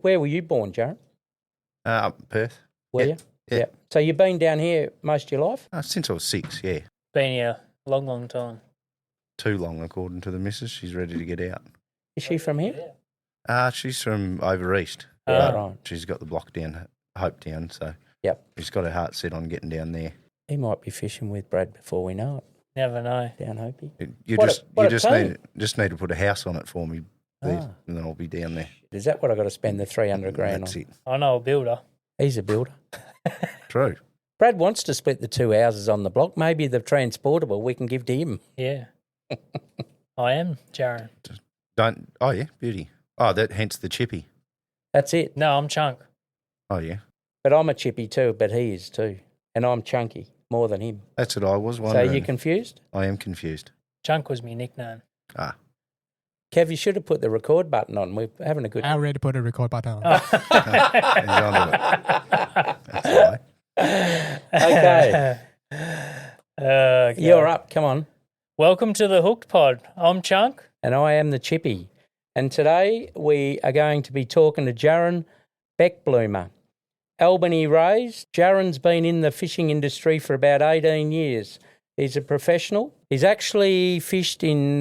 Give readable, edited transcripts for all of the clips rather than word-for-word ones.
Where were you born, Jarren? Up in Perth. Were you? Yeah. So you've been down here most of your life? Since I was 6, yeah. Been here a long, long time. Too long, according to the missus. She's ready to get out. Is she from here? She's from over east. Yeah, but right. She's got the block down, Hope Town, so Yep. she's got her heart set on getting down there. He might be fishing with Brad before we know it. Never know. Down Hopi. You What a just team. need to put a house on it for me, there, Ah. and then I'll be down there. Is that what I got to spend the 300 grand That's on? it. I know a builder. He's a builder. True. Brad wants to split the 2 houses on the block. Maybe the transportable we can give to him. Yeah. I am, Jarren. Oh yeah, beauty. Oh, that hence the Chippy. That's it. No, I'm Chunk. Oh yeah, But I'm a chippy too, but he is too. And I'm chunky, more than him. that's what I was So wondering. you confused? I am confused. Chunk was my nickname. Ah, Kev, you should have put the record button on. We're having a good... I already put a record button on. he's onto it. That's all right. Okay. Okay. You're up. Come on. Welcome to the Hooked Pod. I'm Chunk. And I am the chippy. And today we are going to be talking to Jarren Becbloomer. Albany raised. Jarren's been in the fishing industry for about 18 years. He's a professional. He's actually fished in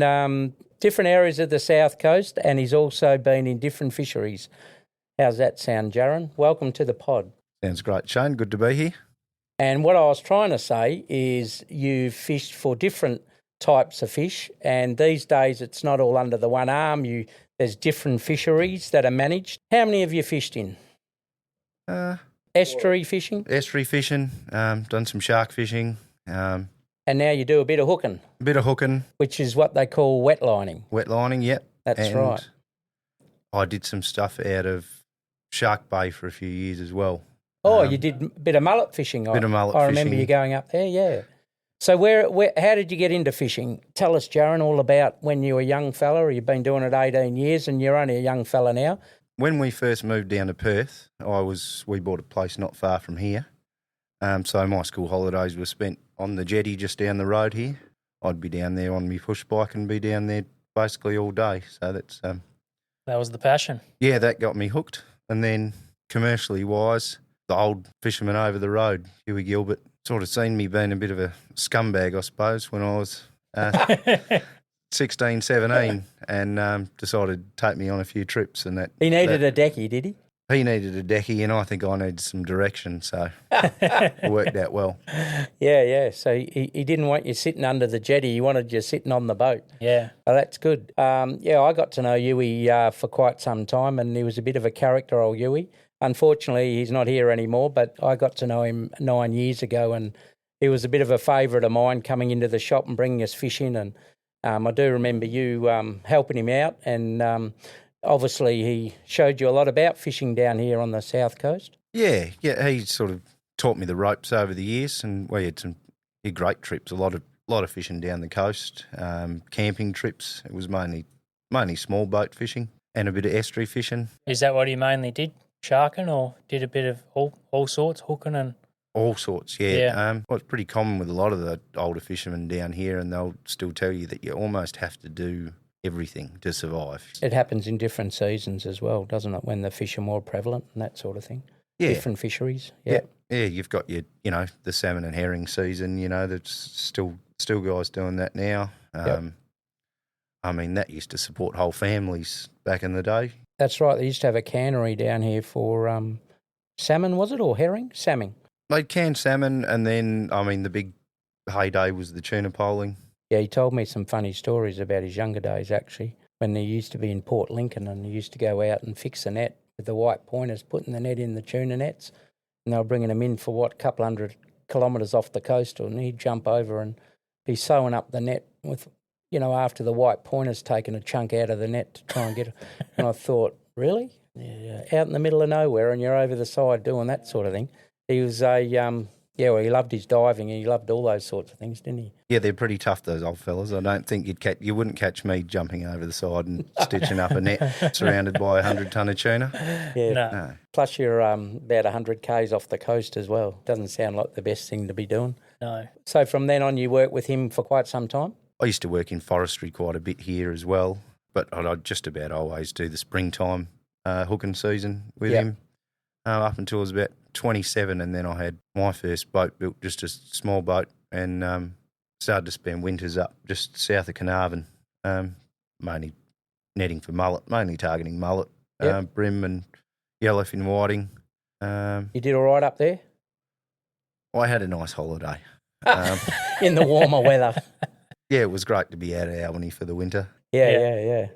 different areas of the South Coast, and he's also been in different fisheries. How's that sound, Jarren? Welcome to the pod. Sounds great, Shane. Good to be here. And what I was trying to say is you've fished for different types of fish, and these days it's not all under the one arm. There's different fisheries that are managed. How many have you fished in? Estuary fishing? Estuary fishing, done some shark fishing, And now you do a bit of hooking, a bit of hooking, which is what they call wet lining. wet lining, yep. That's And right. I did some stuff out of Shark Bay for a few years as well. Oh, you did a bit of mullet fishing. Bit of mullet I remember fishing. you going up there, yeah. So how did you get into fishing? Tell us, Jarren, all about when you were a young fella. You've been doing it 18 years and you're only a young fella now. When we first moved down to Perth, we bought a place not far from here. So my school holidays were spent on the jetty just down the road here. I'd be down there on my push bike and be down there basically all day. So that's That was the passion. yeah, that got me hooked. And then commercially wise, the old fisherman over the road, Huey Gilbert, sort of seen me being a bit of a scumbag, I suppose, when I was 16, 17, and decided to take me on a few trips. And He needed a decky, did he? he needed a decky, and I think I needed some direction, so it worked out well. Yeah. So he didn't want you sitting under the jetty. He wanted you sitting on the boat. Yeah. Oh, that's good. I got to know Huey for quite some time, and he was a bit of a character, old Huey. Unfortunately, he's not here anymore, but I got to know him 9 years ago, and he was a bit of a favourite of mine, coming into the shop and bringing us fish in. And I do remember you helping him out, and obviously he showed you a lot about fishing down here on the South Coast. Yeah, he sort of taught me the ropes over the years, and we had some great trips, a lot of fishing down the coast, camping trips. It was mainly small boat fishing and a bit of estuary fishing. Is that what he mainly did? Sharking, or did a bit of all sorts, hooking and... All sorts, yeah. Yeah. Well, it's pretty common with a lot of the older fishermen down here, and they'll still tell you that you almost have to do everything to survive. It happens in different seasons as well, doesn't it, when the fish are more prevalent and that sort of thing? Yeah. Different fisheries. Yeah. Yeah, you've got your, the salmon and herring season, there's still guys doing that now. I mean, that used to support whole families back in the day. That's right. They used to have a cannery down here for salmon, was it, or herring? Salmon. They'd canned salmon, and then, the big heyday was the tuna poling. Yeah, he told me some funny stories about his younger days, actually, when he used to be in Port Lincoln, and he used to go out and fix the net with the white pointers, putting the net in the tuna nets, and they were bringing them in for, a couple 100 kilometres off the coast, and he'd jump over and be sewing up the net with, after the white pointers taking a chunk out of the net to try and get it. And I thought, really? Yeah, out in the middle of nowhere, and you're over the side doing that sort of thing. He was he loved his diving. He loved all those sorts of things, didn't he? Yeah, they're pretty tough, those old fellas. I don't think you wouldn't catch me jumping over the side and stitching up a net surrounded by 100 tonne of tuna. Yeah. No. Plus you're about 100 k's off the coast as well. Doesn't sound like the best thing to be doing. No. So from then on you worked with him for quite some time? I used to work in forestry quite a bit here as well, but I'd just about always do the springtime hooking season with Yep. him up until I was about 27, and then I had my first boat built, just a small boat, and started to spend winters up just south of Carnarvon, mainly netting for mullet, mainly targeting mullet, Yep. brim and yellowfin whiting. You did all right up there? I had a nice holiday. Um, In the warmer weather. yeah, it was great to be out of Albany for the winter. Yeah.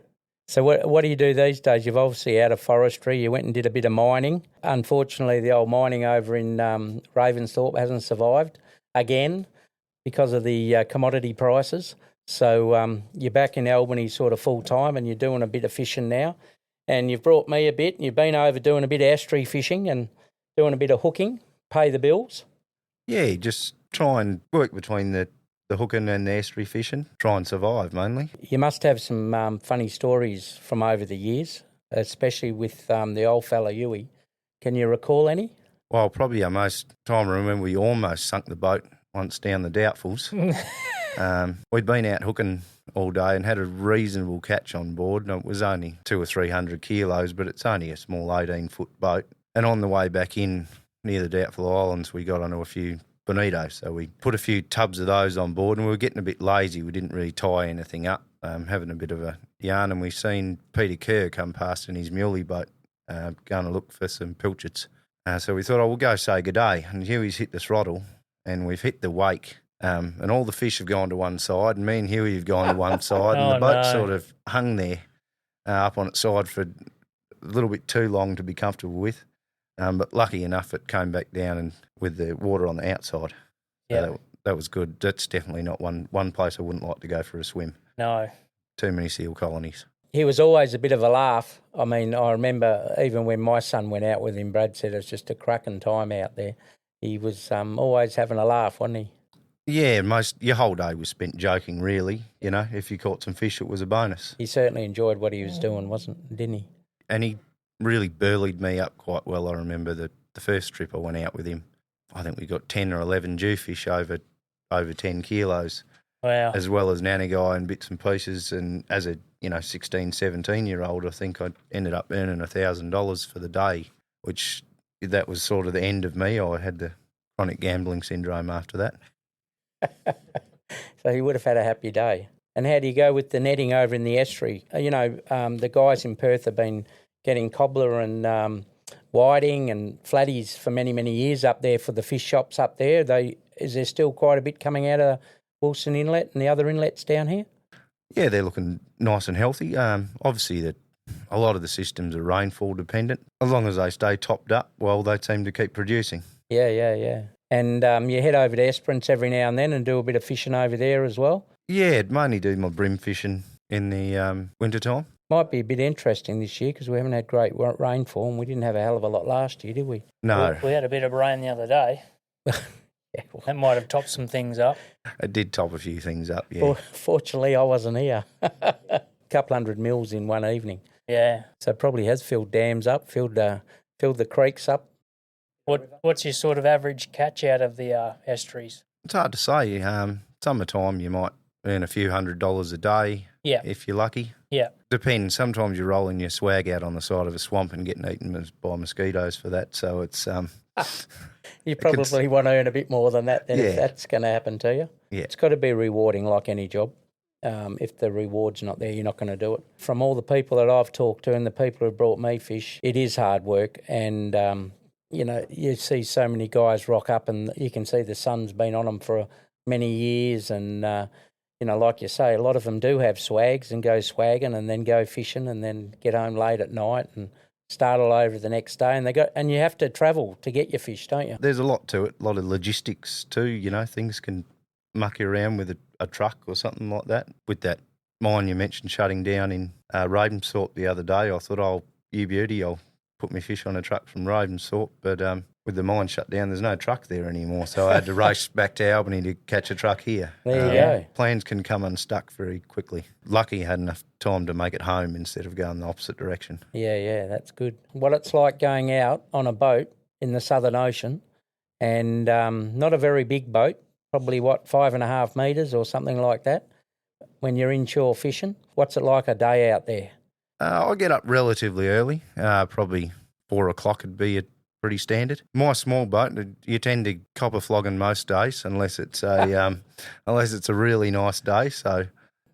So what do you do these days? You've obviously out of forestry. You went and did a bit of mining. Unfortunately, the old mining over in Ravensthorpe hasn't survived again because of the commodity prices. So you're back in Albany sort of full time, and you're doing a bit of fishing now. And you've brought me a bit. And you've been over doing a bit of estuary fishing and doing a bit of hooking, pay the bills. Yeah, just try and work between the hooking and the estuary fishing, try and survive mainly. You must have some funny stories from over the years, especially with the old fella Huey. Can you recall any? Well, probably our most time I remember we almost sunk the boat once down the Doubtfuls. We'd been out hooking all day and had a reasonable catch on board. And it was only 200 or 300 kilos, but it's only a small 18-foot boat. And on the way back in near the Doubtful Islands, we got onto a few bonitos. So we put a few tubs of those on board, and we were getting a bit lazy. We didn't really tie anything up, having a bit of a yarn. And we seen Peter Kerr come past in his muley boat, going to look for some pilchards. So we thought, we'll go say good day. And Huey's hit the throttle, and we've hit the wake. And all the fish have gone to one side, and me and Huey have gone to one side, and the boat sort of hung there up on its side for a little bit too long to be comfortable with. But lucky enough, it came back down and with the water on the outside. Yeah, So that was good. That's definitely not one place I wouldn't like to go for a swim. No. Too many seal colonies. he was always a bit of a laugh. I mean, I remember even when my son went out with him, Brad said it was just a cracking time out there. He was always having a laugh, wasn't he? Yeah, your whole day was spent joking, really. You know, if you caught some fish, it was a bonus. He certainly enjoyed what he was doing, didn't he? And he really burlied me up quite well. I remember the first trip I went out with him, I think we got 10 or 11 jewfish over 10 kilos. Wow. As well as nanny guy and bits and pieces. And as a 16, 17-year-old, I think I ended up earning $1,000 for the day, which that was sort of the end of me. I had the chronic gambling syndrome after that. So he would have had a happy day. And how do you go with the netting over in the estuary? The guys in Perth have been getting cobbler and whiting and flatties for many, many years up there for the fish shops up there. Is there still quite a bit coming out of Wilson Inlet and the other inlets down here? Yeah, they're looking nice and healthy. Obviously, a lot of the systems are rainfall dependent. As long as they stay topped up, well, they seem to keep producing. Yeah. And you head over to Esperance every now and then and do a bit of fishing over there as well? Yeah, I'd mainly do my brim fishing in the winter time. Might be a bit interesting this year because we haven't had great rainfall and we didn't have a hell of a lot last year, did we? No. We had a bit of rain the other day. Yeah, well, That might have topped some things up. It did top a few things up, yeah. Fortunately, I wasn't here. A couple 100 mils in one evening. Yeah. So it probably has filled dams up, filled the creeks up. What's your sort of average catch out of the estuaries? It's hard to say. Summertime, you might earn a few $100s a day if you're lucky. Yeah. Depends. Sometimes you're rolling your swag out on the side of a swamp and getting eaten by mosquitoes for that. So it's You probably want to earn a bit more than that then if Yeah. that's going to happen to you. Yeah. It's got to be rewarding like any job. If the reward's not there, you're not going to do it. From all the people that I've talked to and the people who brought me fish, it is hard work. And, you see so many guys rock up and you can see the sun's been on them for many years. And, like you say, a lot of them do have swags and go swagging and then go fishing and then get home late at night and start all over the next day. And you have to travel to get your fish, don't you? There's a lot to it, a lot of logistics too. Things can muck you around with a truck or something like that. With that mine you mentioned shutting down in Ravensthorpe the other day, I thought, you beauty, I'll put my fish on a truck from Ravensthorpe. But with the mine shut down, there's no truck there anymore. So I had to race back to Albany to catch a truck here. There you go. Plans can come unstuck very quickly. Lucky I had enough time to make it home instead of going the opposite direction. Yeah, that's good. What it's like going out on a boat in the Southern Ocean and not a very big boat, probably 5.5 metres or something like that, when you're inshore fishing. What's it like a day out there? I get up relatively early, probably 4 o'clock would be pretty standard. My small boat, you tend to cop a flogging most days, unless it's a really nice day. So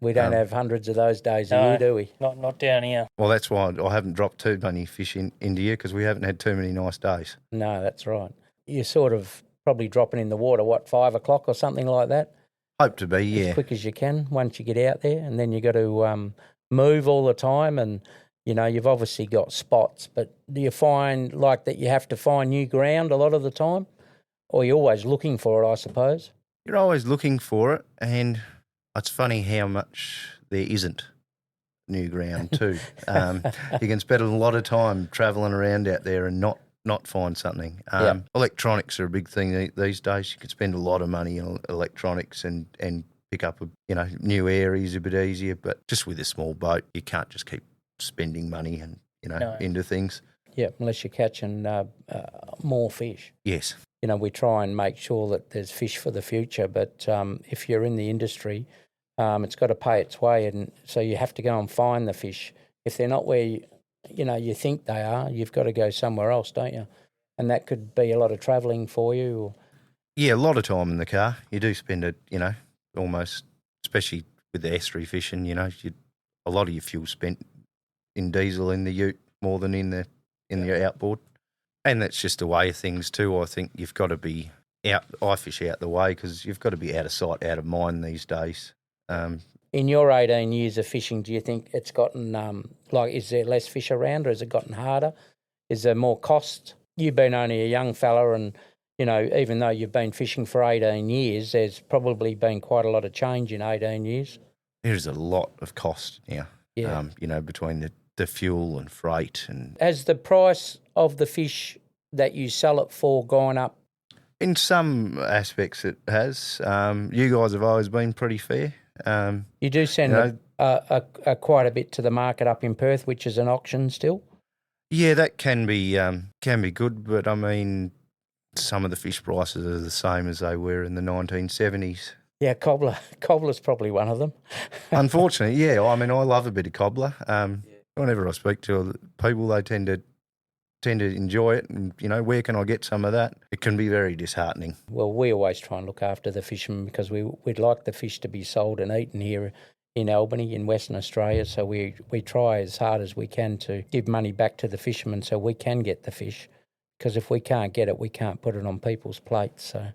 We don't have hundreds of those days a year, do we? Not down here. well, that's why I haven't dropped too many fish in India, because we haven't had too many nice days. No, that's right. You're sort of probably dropping in the water, 5 o'clock or something like that? Hope to be, yeah. As quick as you can once you get out there, and then you got to move all the time, and you've obviously got spots, but do you find like that you have to find new ground a lot of the time, or you're always looking for it, I suppose? You're always looking for it, and it's funny how much there isn't new ground too. You can spend a lot of time travelling around out there and not find something. Electronics are a big thing these days. You can spend a lot of money on electronics and pick up new areas a bit easier. But just with a small boat, you can't just keep spending money and into things. Yeah, unless you're catching more fish. Yes. We try and make sure that there's fish for the future, but if you're in the industry, it's got to pay its way, and so you have to go and find the fish. If they're not where you think they are, you've got to go somewhere else, don't you? And that could be a lot of travelling for you. Yeah, a lot of time in the car. You do spend it, almost, especially with the estuary fishing. A lot of your fuel spent in diesel in the ute more than in the outboard. And that's just the way of things too. I think you've got to be out. I fish out the way because you've got to be out of sight, out of mind these days. In your 18 years of fishing, do you think it's gotten is there less fish around, or has it gotten harder? Is there more cost? You've been only a young fella, and even though you've been fishing for 18 years, there's probably been quite a lot of change in 18 years. There's a lot of cost now. Yeah. Between the fuel and freight. And has the price of the fish that you sell it for gone up? In some aspects it has. You guys have always been pretty fair. You do send quite a bit to the market up in Perth, which is an auction still? Yeah, that can be good, but I mean, some of the fish prices are the same as they were in the 1970s. Yeah, cobbler's probably one of them. Unfortunately, yeah. I mean, I love a bit of cobbler. Whenever I speak to people, they tend to enjoy it, and where can I get some of that? It can be very disheartening. Well, we always try and look after the fishermen because we'd like the fish to be sold and eaten here in Albany, in Western Australia. So we try as hard as we can to give money back to the fishermen so we can get the fish, because if we can't get it, we can't put it on people's plates. So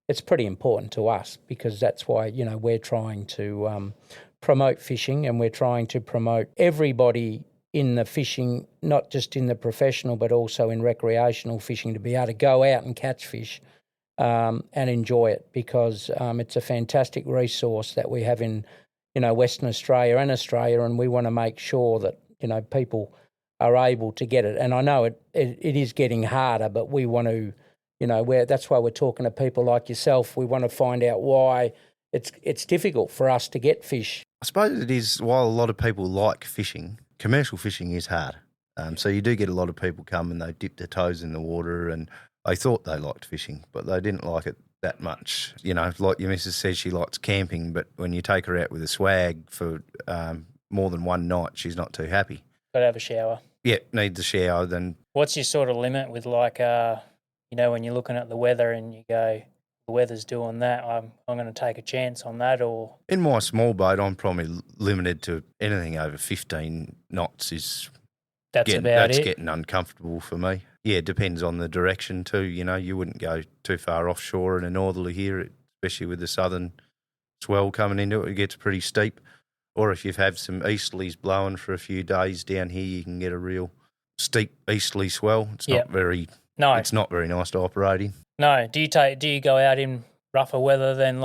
it's pretty important to us, because that's why we're trying to promote fishing, and we're trying to promote everybody in the fishing, not just in the professional but also in recreational fishing, to be able to go out and catch fish and enjoy it, because it's a fantastic resource that we have in Western Australia and Australia, and we want to make sure that people are able to get it. And I know it is getting harder, but we want to that's why we're talking to people like yourself. We want to find out why it's difficult for us to get fish. I suppose it is. While a lot of people like fishing, commercial fishing is hard. So you do get a lot of people come and they dip their toes in the water, and they thought they liked fishing, but they didn't like it that much. Like your missus says, she likes camping, but when you take her out with a swag for more than one night, she's not too happy. Got to have a shower. Yeah, needs a shower. Then what's your sort of limit with when you're looking at the weather and you go, the weather's doing that, I'm going to take a chance on that? Or in my small boat, I'm probably limited to anything over 15 knots. That's getting uncomfortable for me. Yeah, it depends on the direction too. You wouldn't go too far offshore in a northerly here, especially with the southern swell coming into it. It gets pretty steep. Or if you've had some easterlies blowing for a few days down here, you can get a real steep easterly swell. It's not very nice to operate in. No. Do you go out in rougher weather than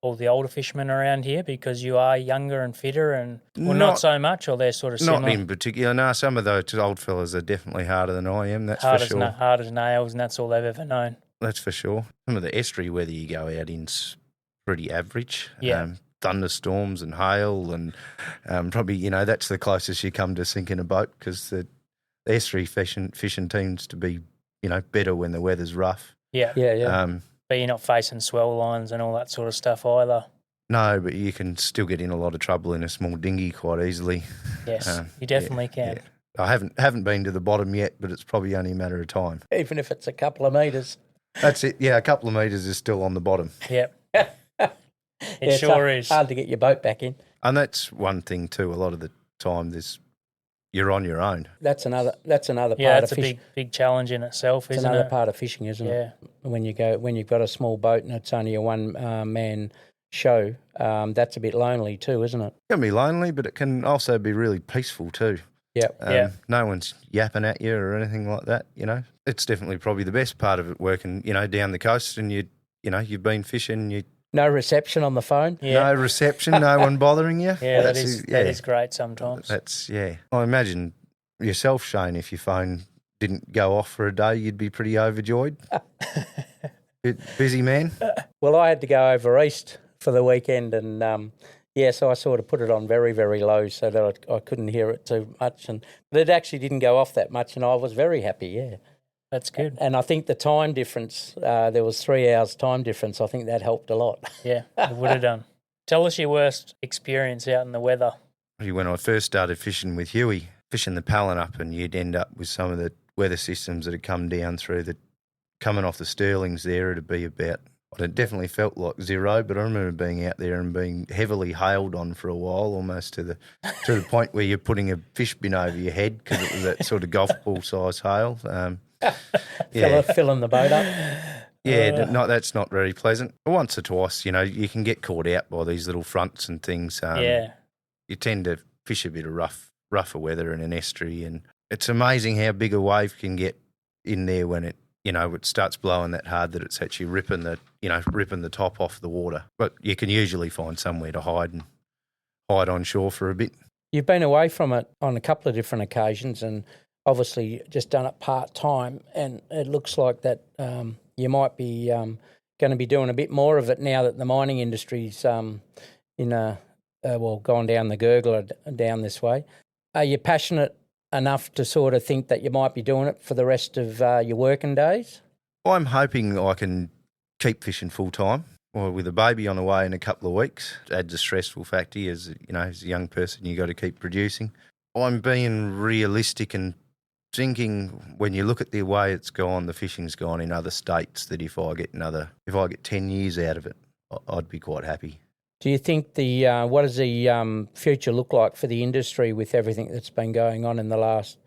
all the older fishermen around here, because you are younger and fitter, and not so much, or they're sort of similar? Not in particular. No, some of those old fellas are definitely harder than I am. That's hard for sure. Hard as nails, and that's all they've ever known. That's for sure. Some of the estuary weather you go out in's pretty average. Yeah. Thunderstorms and hail, and probably that's the closest you come to sinking a boat, because the estuary fishing tends to be better when the weather's rough. Yeah. Yeah. But you're not facing swell lines and all that sort of stuff either. No, but you can still get in a lot of trouble in a small dinghy quite easily. Yes, you definitely can. Yeah. I haven't been to the bottom yet, but it's probably only a matter of time. Even if it's a couple of metres. That's it. Yeah, a couple of metres is still on the bottom. Yep. It sure is. Hard to get your boat back in. And that's one thing too. A lot of the time, you're on your own. That's another part Yeah, of it's a fishing. big challenge in itself, It's isn't another it? part of fishing, isn't Yeah. it? When you've got a small boat and it's only a one man show, that's a bit lonely too, isn't it? It can be lonely, but it can also be really peaceful too. Yep. Yeah. No one's yapping at you or anything like that. It's definitely probably the best part of it. Working, down the coast, and you've been fishing. No reception on the phone. Yeah. No reception, no one bothering you. Yeah, that is great sometimes. I imagine yourself, Shane, if your phone didn't go off for a day, you'd be pretty overjoyed. Bit busy man. Well, I had to go over east for the weekend, and so I sort of put it on very, very low so that I couldn't hear it too much, but it actually didn't go off that much, and I was very happy. Yeah. That's good. And I think the time difference, there was 3 hours time difference. I think that helped a lot. Yeah, it would have done. Tell us your worst experience out in the weather. When I first started fishing with Huey, fishing the Palin up, and you'd end up with some of the weather systems that had come down coming off the Stirlings there, it'd be about, it definitely felt like zero, but I remember being out there and being heavily hailed on for a while, almost to the point where you're putting a fish bin over your head because it was that sort of golf ball size hail. Filling the boat up. Yeah, that's not very pleasant. Once or twice, you can get caught out by these little fronts and things. You tend to fish a bit of rougher weather in an estuary, and it's amazing how big a wave can get in there when it starts blowing that hard that it's actually ripping the top off the water. But you can usually find somewhere to hide on shore for a bit. You've been away from it on a couple of different occasions, and obviously just done it part-time, and it looks like that you might be going to be doing a bit more of it now that the mining industry's gone down the gurgler down this way. Are you passionate enough to sort of think that you might be doing it for the rest of your working days? I'm hoping I can keep fishing full-time. Well, with a baby on the way in a couple of weeks, it adds a stressful factor. As a young person, you got to keep producing. I'm being realistic and thinking, when you look at the way it's gone, the fishing's gone in other states, that if I get 10 years out of it, I'd be quite happy. Do you think what does the future look like for the industry with everything that's been going on in the last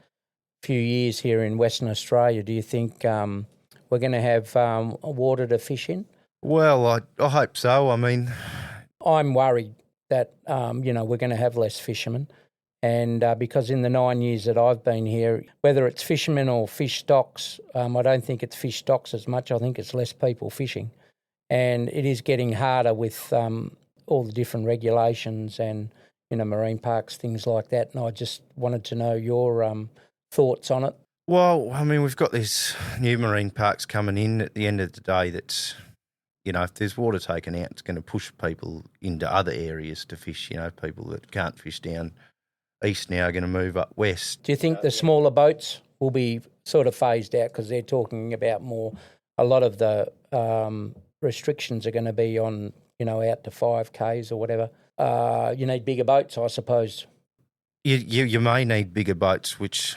few years here in Western Australia? Do you think we're going to have water to fish in? Well, I hope so. I mean, I'm worried that we're going to have less fishermen. And because in the 9 years that I've been here, whether it's fishermen or fish stocks, I don't think it's fish stocks as much. I think it's less people fishing. And it is getting harder with all the different regulations and, marine parks, things like that. And I just wanted to know your thoughts on it. Well, I mean, we've got these new marine parks coming in. At the end of the day, that's, if there's water taken out, it's going to push people into other areas to fish. People that can't fish down east now are going to move up west. Do you think the smaller boats will be sort of phased out because they're talking about a lot of the restrictions are going to be on, out to 5Ks or whatever. You need bigger boats, I suppose. You may need bigger boats, which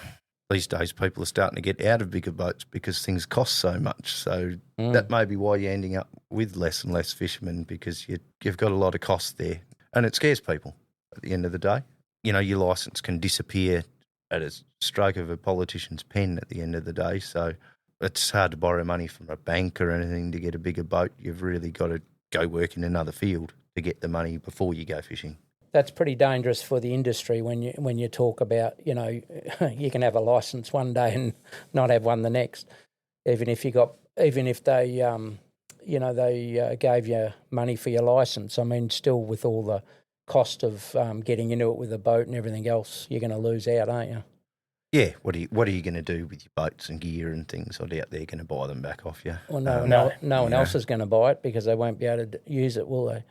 these days people are starting to get out of bigger boats because things cost so much. So that may be why you're ending up with less and less fishermen, because you've got a lot of costs there. And it scares people at the end of the day. Your licence can disappear at a stroke of a politician's pen at the end of the day. So it's hard to borrow money from a bank or anything to get a bigger boat. You've really got to go work in another field to get the money before you go fishing. That's pretty dangerous for the industry when you talk about, you can have a licence one day and not have one the next. Even if they gave you money for your licence, I mean, still with all the cost of getting into it with a boat and everything else, you're going to lose out, aren't you? Yeah, what are you going to do with your boats and gear and things? I doubt they're going to buy them back off you. Well, no one else is going to buy it because they won't be able to use it, will they?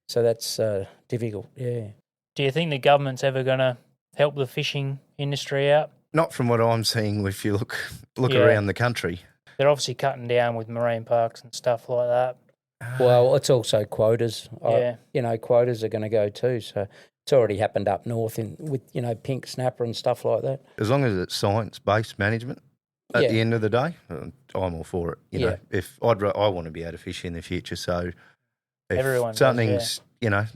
So that's difficult, yeah. Do you think the government's ever going to help the fishing industry out? Not from what I'm seeing. If you look around the country, they're obviously cutting down with marine parks and stuff like that. Well, it's also quotas. Yeah. Quotas are going to go too. So it's already happened up north with pink snapper and stuff like that. As long as it's science-based management, at the end of the day, I'm all for it. You know, if I want to be able to fish in the future, so if Everyone something's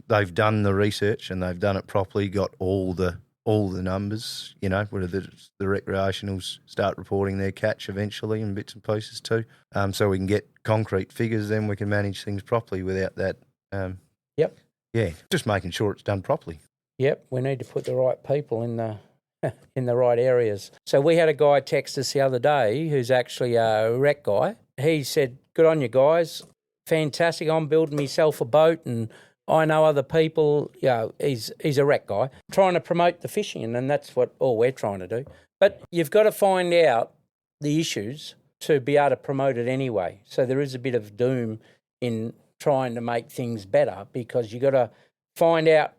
they've done the research and they've done it properly, got all the numbers, whether the recreationals start reporting their catch eventually in bits and pieces too, so we can get concrete figures, then we can manage things properly without that. Yep. Yeah, just making sure it's done properly. Yep, we need to put the right people in the right areas. So we had a guy text us the other day who's actually a wreck guy. He said, "Good on you guys, fantastic. I'm building myself a boat and I know other people." He's a wreck guy trying to promote the fishing, and that's what all we're trying to do. But you've got to find out the issues to be able to promote it anyway. So there is a bit of doom in trying to make things better, because you've got to find out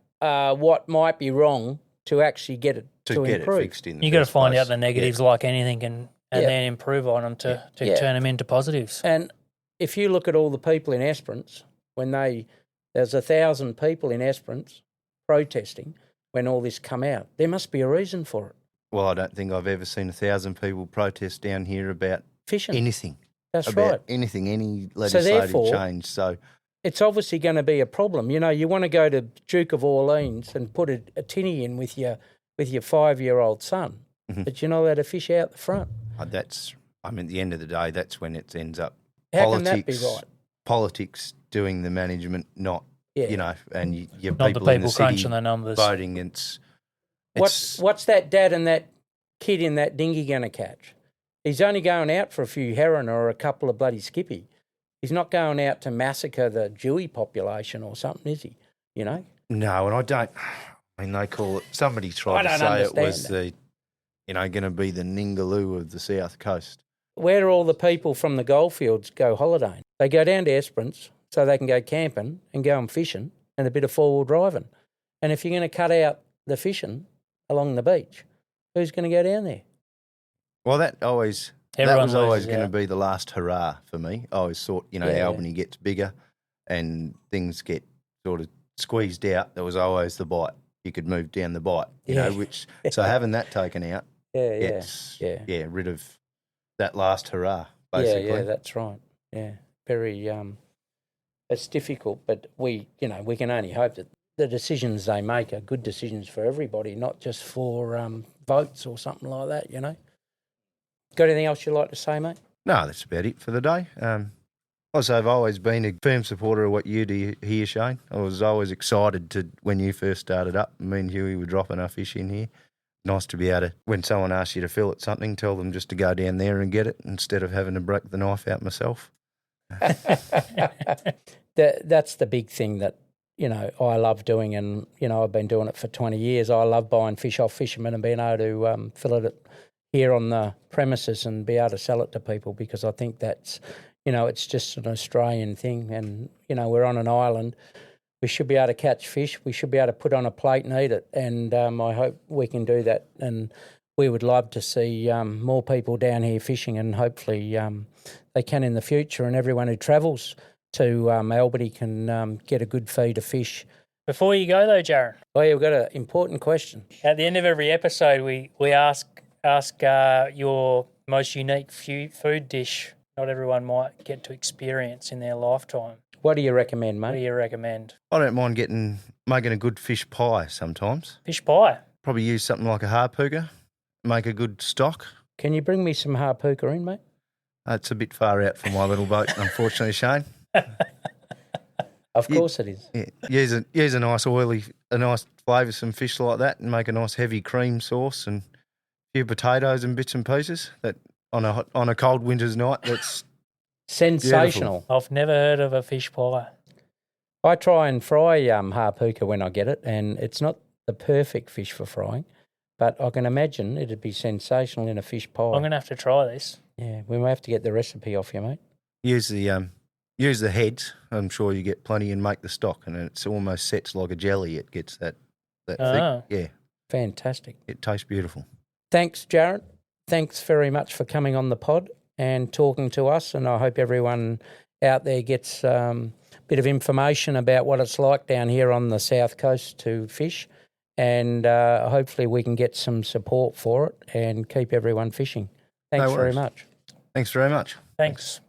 what might be wrong to actually get it to get improve. It fixed in the You got to first find place. out the negatives like anything, and then improve on them to turn them into positives. And if you look at all the people in Esperance, there's 1,000 people in Esperance protesting when all this come out. There must be a reason for it. Well, I don't think I've ever seen 1,000 people protest down here about Fishing. anything. That's about right. Anything, any legislative change. So it's obviously going to be a problem. You want to go to Duke of Orleans and put a tinny in with your 5-year-old son, but you're not allowed to fish out the front. At the end of the day, that's when it ends up. How can that be right? Politics doing the management, not and your Not people the in people the city crunching the numbers. voting. What's that dad and that kid in that dinghy going to catch? He's only going out for a few heron or a couple of bloody skippy. He's not going out to massacre the Jewy population or something, is he? No, and I don't. I mean, they call it. Somebody tried to say it was going to be the Ningaloo of the south coast. Where do all the people from the goldfields go holidaying? They go down to Esperance so they can go camping and go and fishing and a bit of four-wheel driving. And if you're going to cut out the fishing along the beach, who's going to go down there? Well, that was always going to be the last hurrah for me. I always thought, Albany gets bigger and things get sort of squeezed out. There was always the bite. You could move down the bite, so having that taken out, rid of that last hurrah, basically. Yeah, that's right. Yeah, very. It's difficult, but we can only hope that the decisions they make are good decisions for everybody, not just for votes or something like that. Got anything else you'd like to say, mate? No, that's about it for the day. Also, I've always been a firm supporter of what you do here, Shane. I was always excited when you first started up. Me and Huey were dropping our fish in here. Nice to be able to, when someone asks you to fill at something, tell them just to go down there and get it instead of having to break the knife out myself. That's the big thing that, I love doing, and, I've been doing it for 20 years. I love buying fish off fishermen and being able to fill it here on the premises and be able to sell it to people, because I think that's, it's just an Australian thing, and, we're on an island. We should be able to catch fish. We should be able to put on a plate and eat it, and I hope we can do that. And we would love to see more people down here fishing, and hopefully they can in the future, and everyone who travels to Albany can get a good feed of fish. Before you go though, Jarren. Oh, yeah, we've got an important question. At the end of every episode, we ask your most unique food dish not everyone might get to experience in their lifetime. What do you recommend, mate? What do you recommend? I don't mind making a good fish pie sometimes. Fish pie? Probably use something like a harpooker, make a good stock. Can you bring me some harpooker in, mate? It's a bit far out for my little boat, unfortunately, Shane. Of course it is. Yeah, use a nice flavoursome fish like that, and make a nice heavy cream sauce and a few potatoes and bits and pieces. That on a cold winter's night, that's sensational. Beautiful. I've never heard of a fish pie. I try and fry harpooker when I get it, and it's not the perfect fish for frying, but I can imagine it'd be sensational in a fish pie. I'm going to have to try this. Yeah, we may have to get the recipe off you, mate. Use the heads. I'm sure you get plenty, and make the stock, and it almost sets like a jelly. It gets that thick. Yeah. Fantastic. It tastes beautiful. Thanks, Jarren. Thanks very much for coming on the pod and talking to us, and I hope everyone out there gets a bit of information about what it's like down here on the south coast to fish, and hopefully we can get some support for it and keep everyone fishing. Thanks very much. Thanks very much. Thanks.